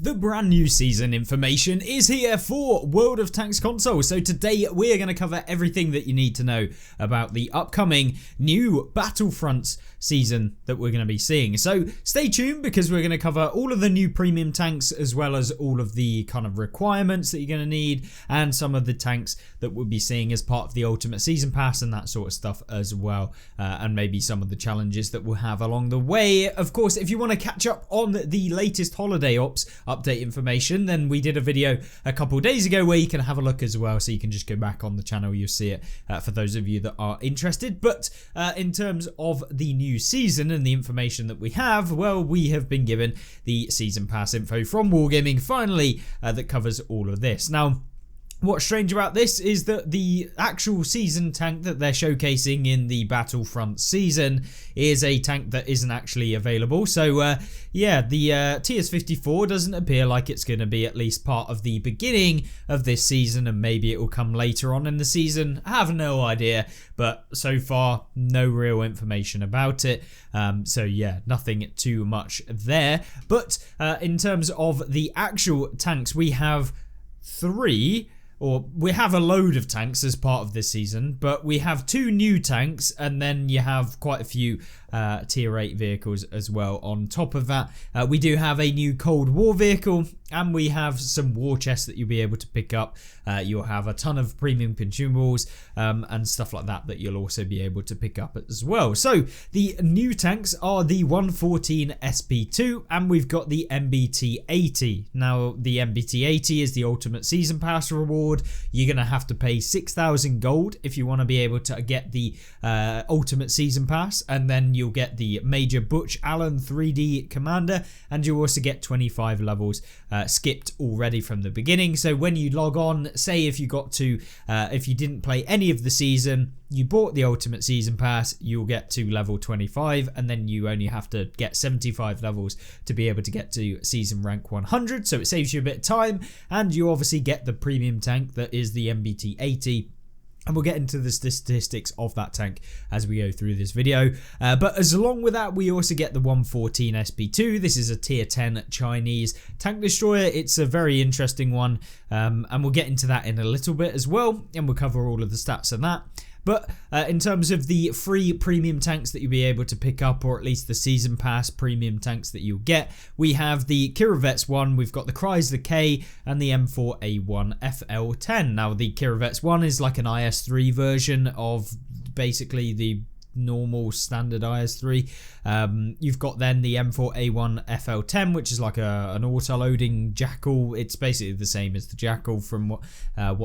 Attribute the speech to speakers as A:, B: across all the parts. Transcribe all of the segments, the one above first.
A: The brand new season information is here for World of Tanks console. So today we are going to cover everything that you need to know about the upcoming new Battlefront season that we're going to be seeing. So stay tuned because we're going to cover all of the new premium tanks as well as all of the kind of requirements that you're going to need and some of the tanks that we'll be seeing as part of the Ultimate Season Pass and that sort of stuff as well. And maybe some of the challenges that we'll have along the way. Of course, if you want to catch up on the latest holiday ops update information, then we did a video a couple of days ago where you can have a look as well, so you can just go back on the channel, you'll see it for those of you that are interested. But in terms of the new season and the information that we have, well, we have been given the season pass info from Wargaming finally that covers all of this. Now, what's strange about this is that the actual season tank that they're showcasing in the Battlefront season is a tank that isn't actually available. So yeah, the TS-54 doesn't appear like it's going to be at least part of the beginning of this season, and maybe it will come later on in the season. I have no idea, but so far no real information about it. So yeah, nothing too much there. But in terms of the actual tanks, we have we have a load of tanks as part of this season, but we have 2 new tanks, and then you have quite a few tier 8 vehicles as well. On top of that, we do have a new Cold War vehicle, and we have some war chests that you'll be able to pick up. You'll have a ton of premium consumables and stuff like that you'll also be able to pick up as well. So the new tanks are the 114 SP2, and we've got the MBT-80. Now the MBT-80 is the Ultimate Season Pass reward. You're going to have to pay 6,000 gold if you want to be able to get the Ultimate Season Pass, and then you'll get the Major Butch Allen 3D Commander, and you'll also get 25 levels skipped already from the beginning. So when you log on, say if you got to if you didn't play any of the season, you bought the Ultimate Season Pass, you'll get to level 25, and then you only have to get 75 levels to be able to get to season rank 100. So it saves you a bit of time, and you obviously get the premium tank that is the MBT-80. And we'll get into the statistics of that tank as we go through this video. But as along with that, we also get the 114 SP2. This is a tier 10 Chinese tank destroyer. It's a very interesting one. And we'll get into that in a little bit as well. And we'll cover all of the stats on that. But in terms of the free premium tanks that you'll be able to pick up, or at least the season pass premium tanks that you'll get, we have the Kirovets 1, we've got the Chrysler K, and the M4A1 FL10. Now the Kirovets 1 is like an IS-3 version of basically the normal standard IS-3. You've got then the M4A1 FL10, which is like an auto-loading Jackal. It's basically the same as the Jackal from what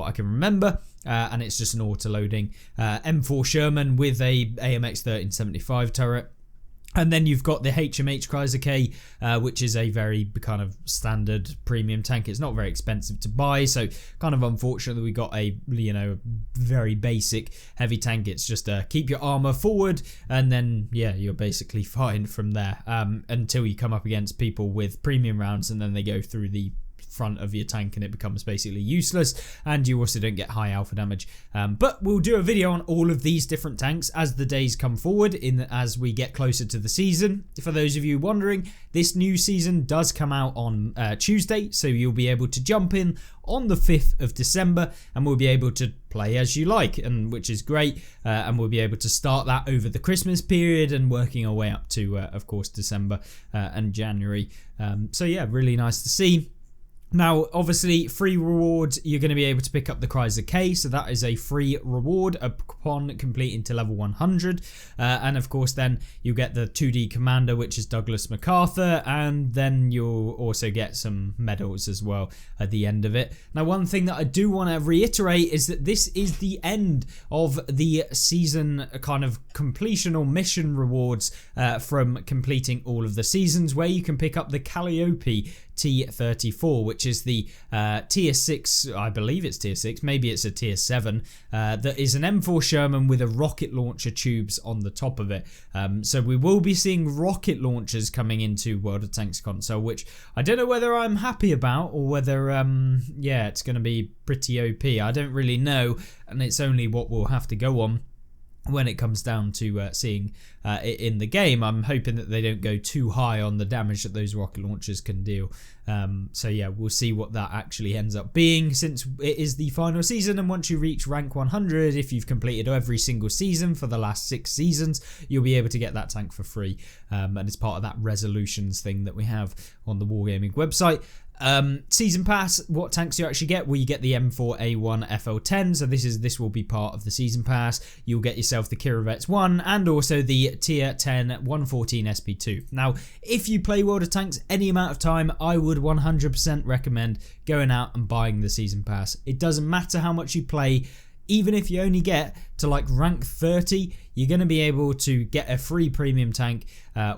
A: I can remember. And it's just an auto-loading M4 Sherman with a AMX 1375 turret. And then you've got the HMH Chrysler K, which is a very kind of standard premium tank. It's not very expensive to buy, so kind of unfortunately we got a very basic heavy tank. It's just keep your armor forward, and then yeah, you're basically fine from there until you come up against people with premium rounds, and then they go through the front of your tank and it becomes basically useless, and you also don't get high alpha damage. But we'll do a video on all of these different tanks as the days come forward as we get closer to the season. For those of you wondering, this new season does come out on Tuesday, so you'll be able to jump in on the 5th of December and we'll be able to play as you like, and which is great, and we'll be able to start that over the Christmas period and working our way up to of course December and January. So yeah, really nice to see. Now, obviously, free rewards, you're going to be able to pick up the Chrysler K, so that is a free reward upon completing to level 100. And of course, then you get the 2D Commander, which is Douglas MacArthur, and then you'll also get some medals as well at the end of it. Now, one thing that I do want to reiterate is that this is the end of the season kind of completion or mission rewards from completing all of the seasons, where you can pick up the Calliope T-34, which is the tier 6, I believe it's tier 6, maybe it's a tier 7, that is an M4 Sherman with a rocket launcher tubes on the top of it. So we will be seeing rocket launchers coming into World of Tanks console, which I don't know whether I'm happy about or whether yeah, it's going to be pretty OP. I don't really know, and it's only what we'll have to go on. when it comes down to seeing it in the game. I'm hoping that they don't go too high on the damage that those rocket launchers can deal. So yeah, we'll see what that actually ends up being, since it is the final season, and once you reach rank 100, if you've completed every single season for the last 6 seasons, you'll be able to get that tank for free, and it's part of that resolutions thing that we have on the Wargaming website. Season pass, what tanks you actually get? Well, you get the M4A1 FL10, so this will be part of the season pass. You'll get yourself the Kirovets 1 and also the tier 10 114 SP2. Now, if you play World of Tanks any amount of time, I would 100% recommend going out and buying the season pass. It doesn't matter how much you play. Even if you only get to like rank 30, you're going to be able to get a free premium tank,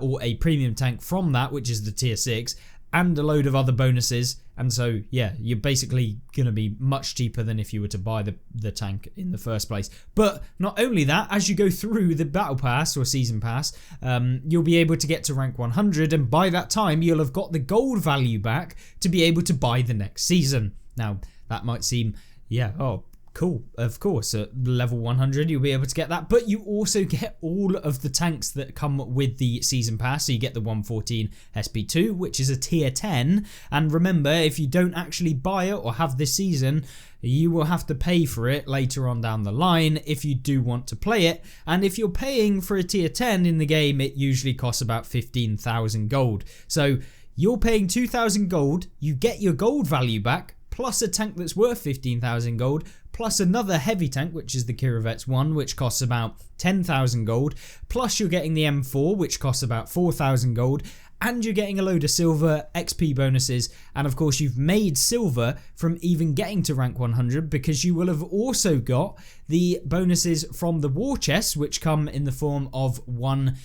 A: or a premium tank from that, which is the tier 6, and a load of other bonuses. And so yeah, you're basically going to be much cheaper than if you were to buy the tank in the first place. But not only that, as you go through the battle pass or season pass, you'll be able to get to rank 100, and by that time you'll have got the gold value back to be able to buy the next season. Now that might seem, yeah, oh cool, of course, at level 100 you'll be able to get that, but you also get all of the tanks that come with the season pass. So you get the 114 SP2, which is a tier 10, and remember, if you don't actually buy it or have this season, you will have to pay for it later on down the line if you do want to play it. And if you're paying for a tier 10 in the game, it usually costs about 15,000 gold. So you're paying 2,000 gold, you get your gold value back, plus a tank that's worth 15,000 gold, plus another heavy tank, which is the Kirovets 1, which costs about 10,000 gold, plus you're getting the M4, which costs about 4,000 gold, and you're getting a load of silver, XP bonuses, and of course you've made silver from even getting to rank 100, because you will have also got the bonuses from the war chests, which come in the form of one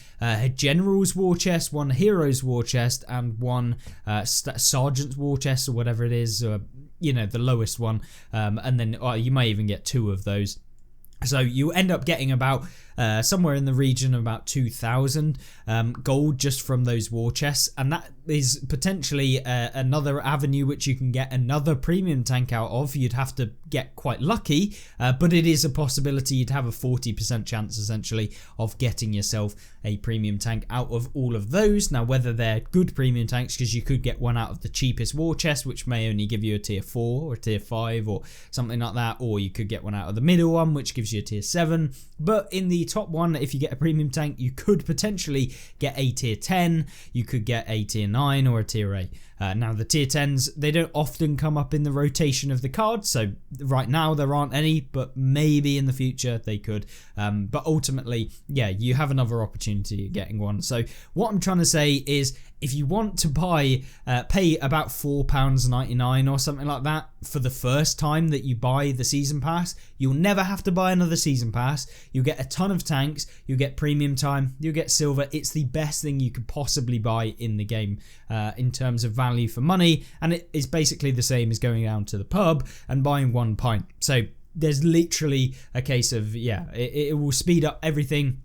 A: general's war chest, one hero's war chest, and one sergeant's war chest, or whatever it is, you know, the lowest one, and then you may even get 2 of those. So you end up getting about somewhere in the region of about 2,000 gold just from those war chests, and that is potentially another avenue which you can get another premium tank out of. You'd have to get quite lucky, but it is a possibility. You'd have a 40% chance essentially of getting yourself a premium tank out of all of those. Now, whether they're good premium tanks, because you could get one out of the cheapest war chest, which may only give you a tier 4 or a tier 5 or something like that, or you could get one out of the middle one, which gives you a tier 7. But in the top one, if you get a premium tank, you could potentially get a tier 10, you could get a tier 9 or a tier 8. Now the tier 10s, they don't often come up in the rotation of the cards, so right now there aren't any, but maybe in the future they could. But ultimately, yeah, you have another opportunity at getting one. So what I'm trying to say is, if you want to buy, pay about £4.99 or something like that for the first time that you buy the season pass, you'll never have to buy another season pass. You'll get a ton of tanks, you'll get premium time, you'll get silver. It's the best thing you could possibly buy in the game in terms of value for money, and it is basically the same as going down to the pub and buying 1 pint. So there's literally a case of, yeah, it will speed up everything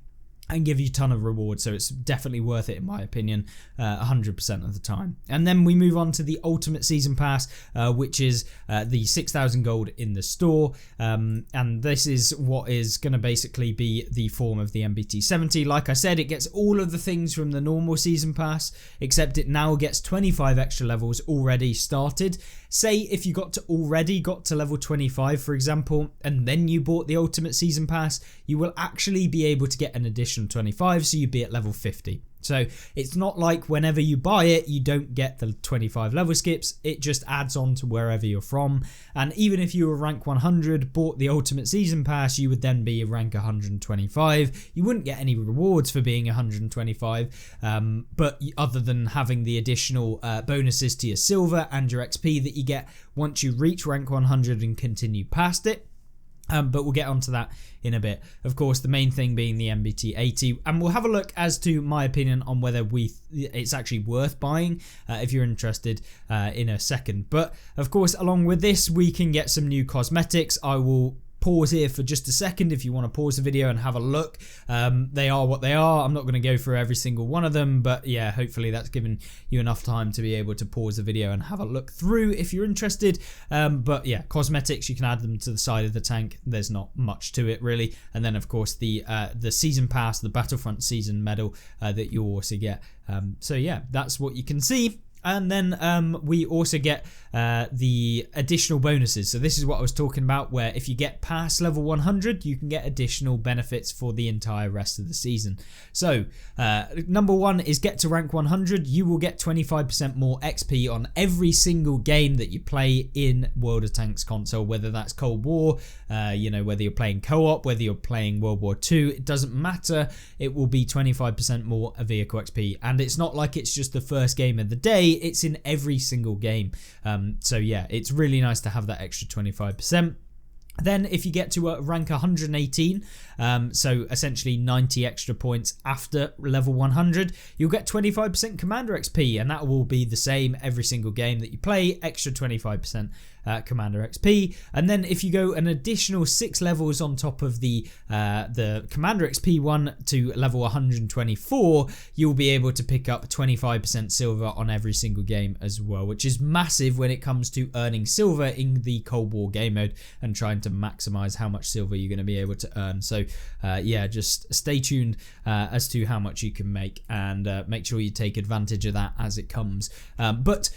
A: and give you a ton of rewards, so it's definitely worth it in my opinion, 100% of the time. And then we move on to the Ultimate Season Pass, which is the 6,000 gold in the store, and this is what is going to basically be the form of the MBT 70. Like I said, it gets all of the things from the normal Season Pass, except it now gets 25 extra levels already started. Say if you got to level 25, for example, and then you bought the Ultimate Season Pass, you will actually be able to get an additional 25, so you'd be at level 50. So it's not like whenever you buy it, you don't get the 25 level skips. It just adds on to wherever you're from. And even if you were rank 100, bought the Ultimate Season Pass, you would then be rank 125. You wouldn't get any rewards for being 125, but other than having the additional bonuses to your silver and your XP that you get once you reach rank 100 and continue past it. But we'll get onto that in a bit. Of course, the main thing being the MBT 80, and we'll have a look as to my opinion on whether it's actually worth buying if you're interested in a second. But of course, along with this, we can get some new cosmetics. I will pause here for just a second if you want to pause the video and have a look. They are what they are. I'm not going to go through every single one of them, but yeah, hopefully that's given you enough time to be able to pause the video and have a look through if you're interested. But yeah, cosmetics, you can add them to the side of the tank. There's not much to it really. And then of course the season pass, the Battlefront season medal that you also get. So yeah, that's what you can see. And then we also get the additional bonuses. So this is what I was talking about, where if you get past level 100, you can get additional benefits for the entire rest of the season. So number one is get to rank 100. You will get 25% more XP on every single game that you play in World of Tanks console, whether that's Cold War, whether you're playing co-op, whether you're playing World War II, it doesn't matter. It will be 25% more vehicle XP. And it's not like it's just the first game of the day. It's in every single game. So yeah, it's really nice to have that extra 25%. Then if you get to rank 118, so essentially 90 extra points after level 100, you'll get 25% Commander XP, and that will be the same every single game that you play, extra 25% Commander XP. And then if you go an additional 6 levels on top of the Commander XP one to level 124, you'll be able to pick up 25% silver on every single game as well, which is massive when it comes to earning silver in the Cold War game mode and trying to maximize how much silver you're going to be able to earn. So yeah, just stay tuned as to how much you can make, and make sure you take advantage of that as it comes. But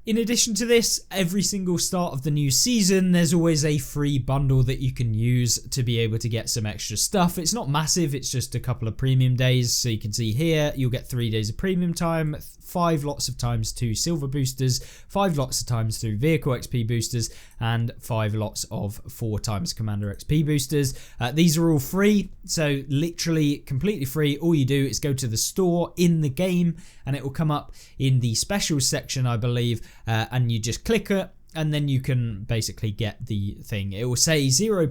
A: in addition to this, every single start of the new season, there's always a free bundle that you can use to be able to get some extra stuff. It's not massive, it's just a couple of premium days. So you can see here, you'll get 3 days of premium time, 5 lots of times 2 silver boosters, 5 lots of times 2 vehicle XP boosters, and 5 lots of 4 times Commander XP boosters. These are all free, so literally completely free. All you do is go to the store in the game, and it will come up in the specials section, I believe, and you just click it, and then you can basically get the thing. It will say £0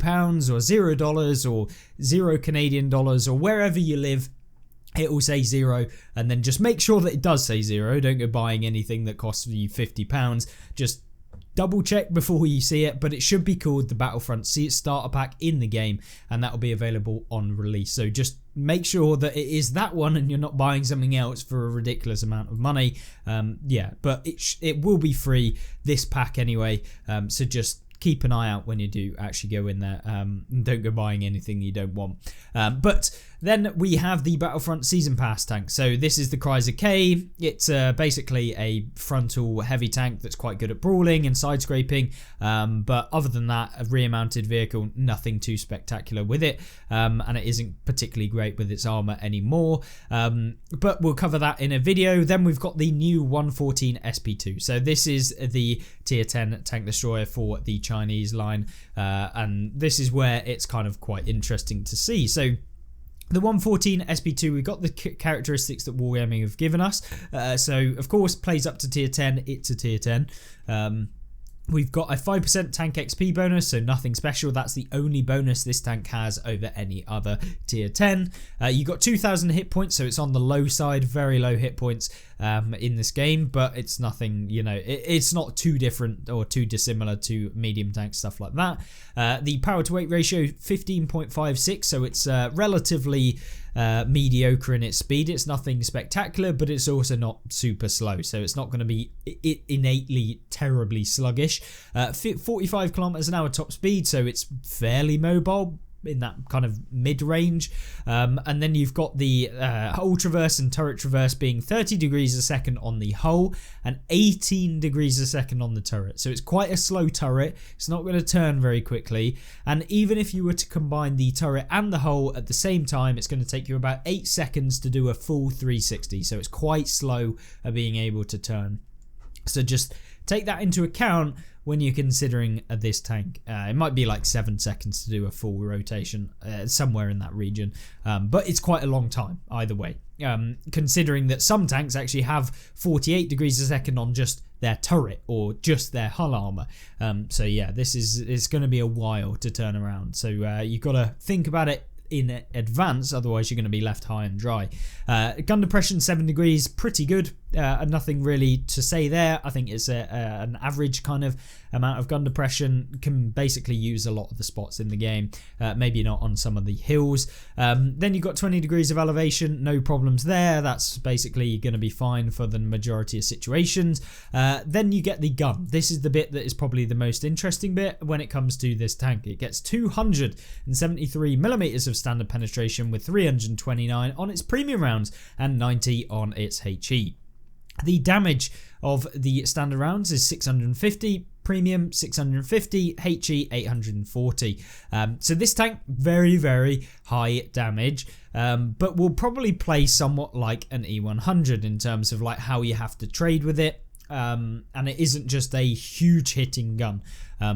A: or $0 or 0 Canadian dollars, or wherever you live, it will say 0, and then just make sure that it does say 0. Don't go buying anything that costs you £50. Just double check before you see it, but it should be called the Battlefront Starter Pack in the game, and that will be available on release. So just make sure that it is that one and you're not buying something else for a ridiculous amount of money. Yeah, but it will be free, this pack anyway, so just keep an eye out when you do actually go in there. Don't go buying anything you don't want. But then we have the Battlefront Season Pass tank. So this is the Chrysler K. It's basically a frontal heavy tank that's quite good at brawling and side scraping. But other than that, a rear mounted vehicle, nothing too spectacular with it. And it isn't particularly great with its armor anymore. But we'll cover that in a video. Then we've got the new 114 SP2. So this is the tier 10 tank destroyer for the Chinese line. And this is where it's kind of quite interesting to see. So the 114 SP2, we've got the characteristics that Wargaming have given us. So, of course, plays up to tier 10. It's a tier 10. We've got a 5% tank XP bonus, so nothing special. That's the only bonus this tank has over any other tier 10. You got 2,000 hit points, so it's on the low side, very low hit points in this game, but it's nothing, it's not too different or too dissimilar to medium tank, stuff like that. The power to weight ratio, 15.56, so it's relatively mediocre in its speed. It's nothing spectacular, but it's also not super slow, so it's not going to be innately terribly sluggish. 45 kilometers an hour top speed, so it's fairly mobile in that kind of mid-range. And then you've got the hull traverse and turret traverse being 30 degrees a second on the hull and 18 degrees a second on the turret. So it's quite a slow turret. It's not going to turn very quickly. And even if you were to combine the turret and the hull at the same time, it's going to take you about 8 seconds to do a full 360. So it's quite slow at being able to turn. So just take that into account when you're considering this tank. It might be like 7 seconds to do a full rotation, somewhere in that region, but it's quite a long time either way, considering that some tanks actually have 48 degrees a second on just their turret or just their hull armor. So yeah, it's going to be a while to turn around, so you've got to think about it in advance, otherwise you're going to be left high and dry. Gun depression 7 degrees, pretty good. nothing really to say there. I think it's an average kind of amount of gun depression. Can basically use a lot of the spots in the game, maybe not on some of the hills. Then you've got 20 degrees of elevation, no problems there. That's basically going to be fine for the majority of situations. Then you get the gun. This is the bit that is probably the most interesting bit when it comes to this tank. It gets 273 millimeters of standard penetration with 329 on its premium rounds and 90 on its HE. The damage of the standard rounds is 650, premium 650, HE 840. So this tank, very, very high damage, but will probably play somewhat like an E100 in terms of like how you have to trade with it. And it isn't just a huge hitting gun.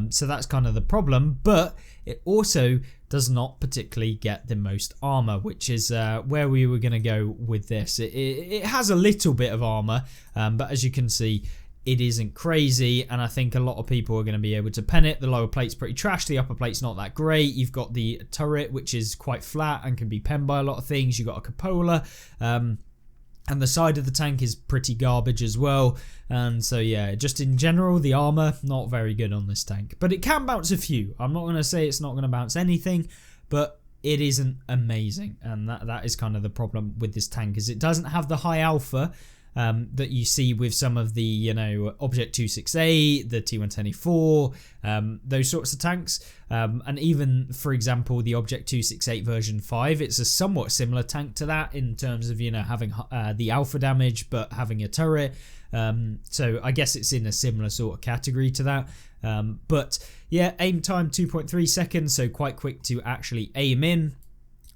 A: So that's kind of the problem, but it also does not particularly get the most armor, which is where we were going to go with this. It has a little bit of armor, but as you can see, it isn't crazy, and I think a lot of people are going to be able to pen it. The lower plate's pretty trash, the upper plate's not that great. You've got the turret, which is quite flat and can be penned by a lot of things. You've got a cupola, and the side of the tank is pretty garbage as well. And so yeah, just in general, the armor, not very good on this tank. But it can bounce a few. I'm not going to say it's not going to bounce anything, but it isn't amazing. And that is kind of the problem with this tank, is it doesn't have the high alpha that you see with some of the, you know, Object 268, the T124, those sorts of tanks. And even, for example, the Object 268 version 5, it's a somewhat similar tank to that in terms of, you know, having the alpha damage, but having a turret. So I guess it's in a similar sort of category to that. But yeah, aim time 2.3 seconds, so quite quick to actually aim in.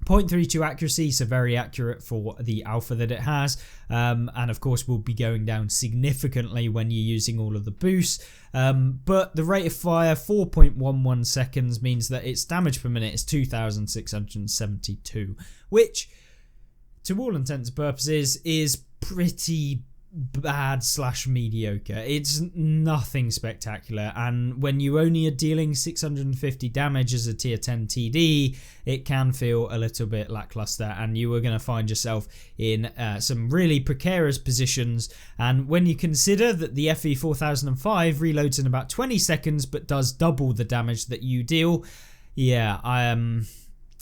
A: 0.32 accuracy, so very accurate for the alpha that it has, and of course will be going down significantly when you're using all of the boosts, but the rate of fire 4.11 seconds means that its damage per minute is 2,672, which to all intents and purposes is pretty bad / mediocre. It's nothing spectacular, and when you only are dealing 650 damage as a tier 10 TD, it can feel a little bit lackluster, and you are going to find yourself in some really precarious positions. And when you consider that the FE 4005 reloads in about 20 seconds but does double the damage that you deal, yeah,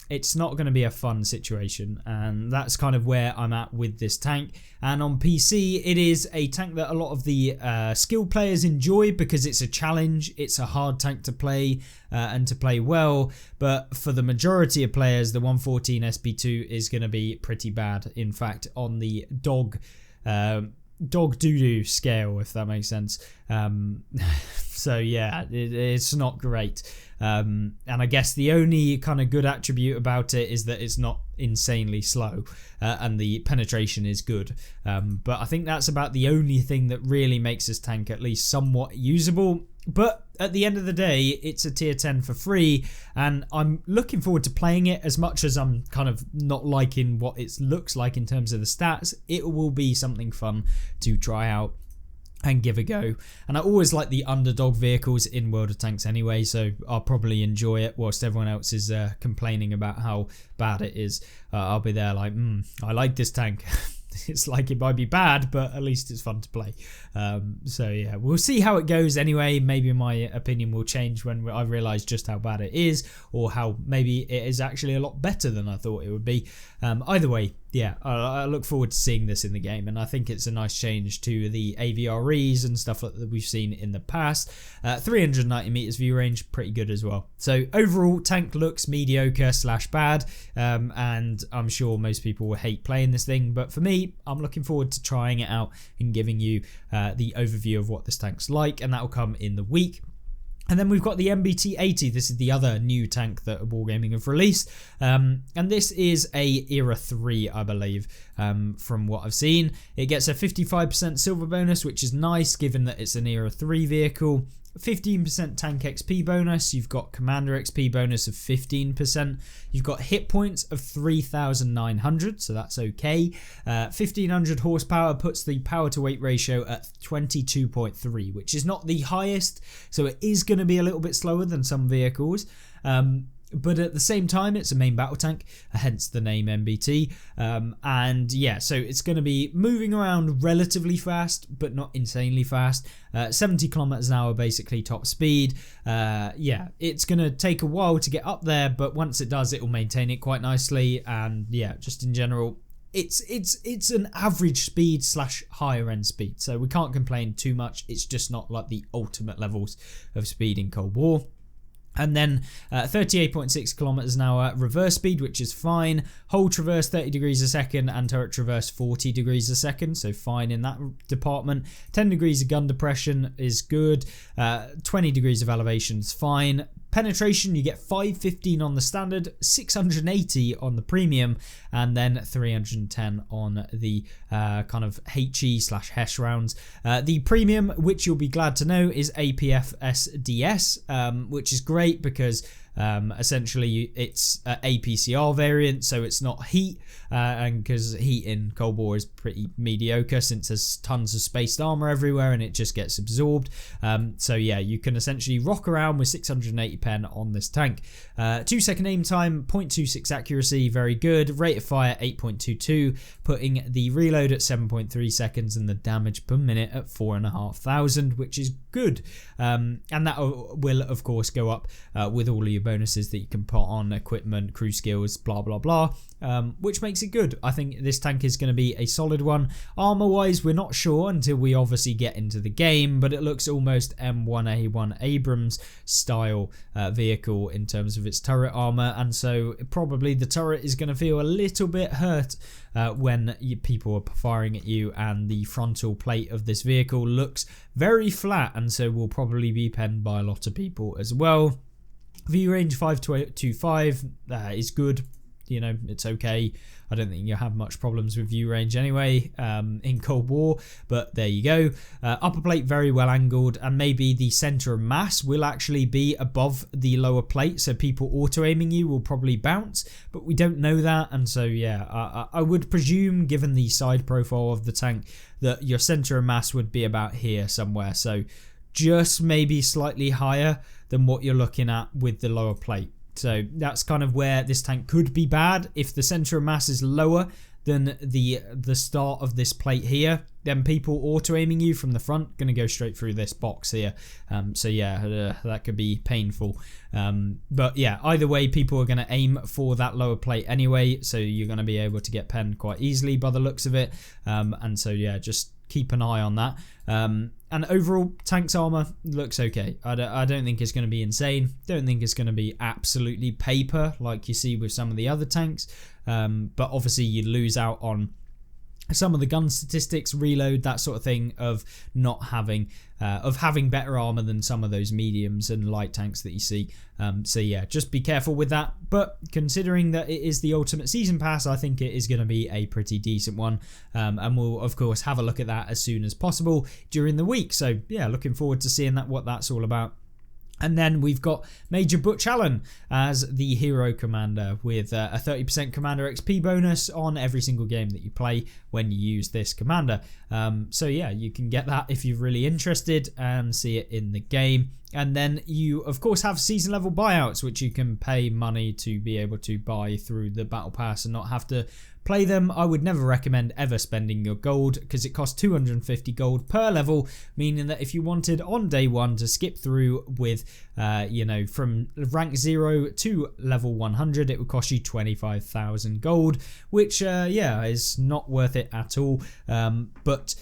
A: it's not going to be a fun situation, and that's kind of where I'm at with this tank. And on PC, it is a tank that a lot of the skilled players enjoy because it's a challenge. It's a hard tank to play and to play well, but for the majority of players, the 114 SP2 is going to be pretty bad. In fact, on the dog doo-doo scale, if that makes sense. So yeah, it's not great. And I guess the only kind of good attribute about it is that it's not insanely slow, and the penetration is good. But I think that's about the only thing that really makes this tank at least somewhat usable. But at the end of the day, it's a tier 10 for free, and I'm looking forward to playing it. As much as I'm kind of not liking what it looks like in terms of the stats, it will be something fun to try out and give a go. And I always like the underdog vehicles in World of Tanks anyway, so I'll probably enjoy it whilst everyone else is complaining about how bad it is. I'll be there like, I like this tank. It's like it might be bad, but at least it's fun to play. So yeah, we'll see how it goes anyway. Maybe my opinion will change when I realise just how bad it is, or how maybe it is actually a lot better than I thought it would be. Either way, yeah, I look forward to seeing this in the game, and I think it's a nice change to the AVREs and stuff that we've seen in the past. 390 meters view range, pretty good as well. So overall, tank looks mediocre / bad, and I'm sure most people will hate playing this thing, but for me, I'm looking forward to trying it out and giving you the overview of what this tank's like, and that will come in the week. And then we've got the MBT-80. This is the other new tank that Wargaming have released. And this is a Era 3, I believe, from what I've seen. It gets a 55% silver bonus, which is nice given that it's an Era 3 vehicle. 15% tank XP bonus. You've got commander XP bonus of 15%. You've got hit points of 3,900, so that's okay. 1,500 horsepower puts the power to weight ratio at 22.3, which is not the highest, so it is going to be a little bit slower than some vehicles. but at the same time it's a main battle tank, hence the name MBT. And yeah, so it's going to be moving around relatively fast, but not insanely fast. 70 kilometers an hour basically top speed. Yeah, it's going to take a while to get up there, but once it does, it will maintain it quite nicely. And yeah, just in general, it's an average speed / higher end speed, so we can't complain too much. It's just not like the ultimate levels of speed in Cold War. And then 38.6 kilometers an hour reverse speed, which is fine. Hull traverse 30 degrees a second and turret traverse 40 degrees a second, so fine in that department. 10 degrees of gun depression is good. 20 degrees of elevation is fine. Penetration, you get 515 on the standard, 680 on the premium, and then 310 on the kind of HE/HESH rounds. The premium, which you'll be glad to know, is APF SDS, which is great because essentially it's APCR variant, so it's not heat, and because heat in Cold War is pretty mediocre since there's tons of spaced armor everywhere and it just gets absorbed. So yeah, you can essentially rock around with 680 pen on this tank. 2-second aim time, 0.26 accuracy, very good. Rate of fire 8.22, putting the reload at 7.3 seconds and the damage per minute at 4,500, which is good. And that will of course go up with all of your bonuses that you can put on equipment, crew skills, blah blah blah, which makes it good. I think this tank is going to be a solid one. Armor wise, we're not sure until we obviously get into the game, but it looks almost M1A1 Abrams style vehicle in terms of its turret armor, and so probably the turret is going to feel a little bit hurt when people are firing at you, and the frontal plate of this vehicle looks very flat, and so will probably be penned by a lot of people as well. View range 525 is good. You know, it's okay. I don't think you'll have much problems with view range anyway in Cold War, but there you go. Upper plate very well angled, and maybe the center of mass will actually be above the lower plate, so people auto-aiming you will probably bounce, but we don't know that, and so yeah, I would presume, given the side profile of the tank, that your center of mass would be about here somewhere, so just maybe slightly higher than what you're looking at with the lower plate. So that's kind of where this tank could be bad. If the center of mass is lower than the start of this plate here, then people auto-aiming you from the front going to go straight through this box here. So yeah, that could be painful. But yeah, either way, people are going to aim for that lower plate anyway, so you're going to be able to get penned quite easily by the looks of it. And so yeah, just keep an eye on that. And overall, tank's armor looks okay. I don't think it's going to be insane. Don't think it's going to be absolutely paper like you see with some of the other tanks. But obviously you lose out on some of the gun statistics, reload, that sort of thing, of not having having better armor than some of those mediums and light tanks that you see. So yeah, just be careful with that. But considering that it is the Ultimate Season Pass, I think it is going to be a pretty decent one. And we'll of course have a look at that as soon as possible during the week. So yeah, looking forward to seeing what that's all about. And then we've got Major Butch Allen as the hero commander with a 30% commander XP bonus on every single game that you play when you use this commander. So yeah, you can get that if you're really interested and see it in the game. And then you of course have season level buyouts, which you can pay money to be able to buy through the battle pass and not have to play them. I would never recommend ever spending your gold because it costs 250 gold per level, meaning that if you wanted on day one to skip through with you know, from rank 0 to level 100, it would cost you 25,000 gold, which yeah, is not worth it at all. But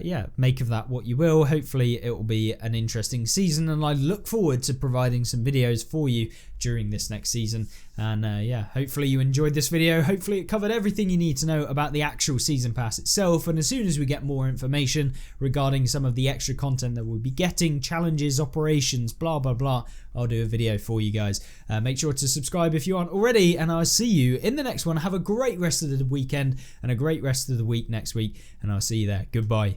A: yeah, make of that what you will. Hopefully it will be an interesting season, and I look forward to providing some videos for you during this next season. And yeah, hopefully you enjoyed this video. Hopefully it covered everything you need to know about the actual season pass itself, and as soon as we get more information regarding some of the extra content that we'll be getting, challenges, operations, blah blah blah, I'll do a video for you guys. Make sure to subscribe if you aren't already, and I'll see you in the next one. Have a great rest of the weekend and a great rest of the week next week, and I'll see you there. Goodbye.